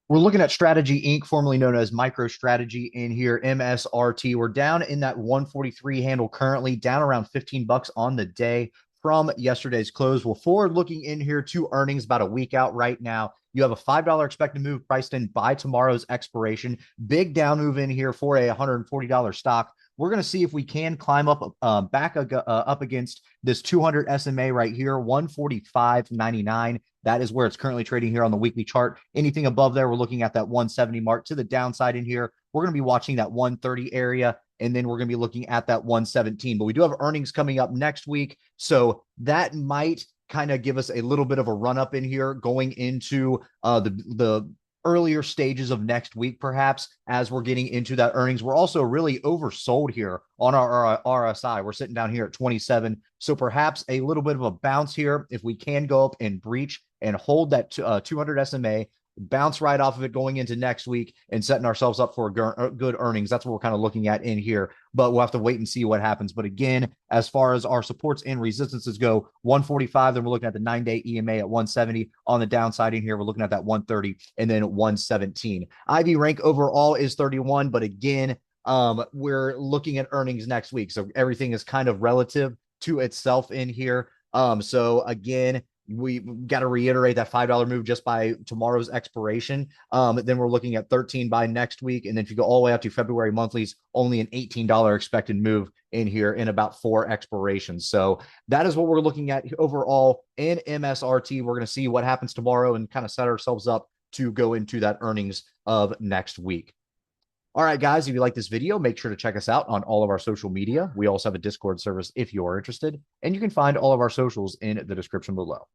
We're looking at Strategy Inc., formerly known as MicroStrategy in here, MSRT. We're down in that 143 handle currently, down around 15 bucks on the day from yesterday's close. We're forward looking in here to earnings about a week out right now. You have a $5 expected move priced in by tomorrow's expiration. Big down move in here for a $140 stock. We're going to see if we can climb up up against this 200 SMA right here, 145.99. That is where it's currently trading here on the weekly chart. Anything above there, we're looking at that 170 mark. To the downside in here, we're going to be watching that 130 area, and then we're going to be looking at that 117. But we do have earnings coming up next week, so that might kind of give us a little bit of a run up in here going into the earlier stages of next week, perhaps, as we're getting into that earnings. We're also really oversold here on our RSI. We're sitting down here at 27. So perhaps a little bit of a bounce here if we can go up and breach and hold that 200 SMA, bounce right off of it going into next week and setting ourselves up for a good earnings. That's what we're kind of looking at in here, but we'll have to wait and see what happens. But again, as far as our supports and resistances go, 145, then we're looking at the 9-day EMA at 170. On the downside in here, we're looking at that 130 and then 117. IV rank overall is 31, but again, we're looking at earnings next week. So everything is kind of relative to itself in here. So again, we got to reiterate that $5 move just by tomorrow's expiration. Then we're looking at 13 by next week. And then if you go all the way out to February monthlies, only an $18 expected move in here in about 4 expirations. So that is what we're looking at overall in MSRT. We're going to see what happens tomorrow and kind of set ourselves up to go into that earnings of next week. All right, guys, if you like this video, make sure to check us out on all of our social media. We also have a Discord service if you're interested, and you can find all of our socials in the description below.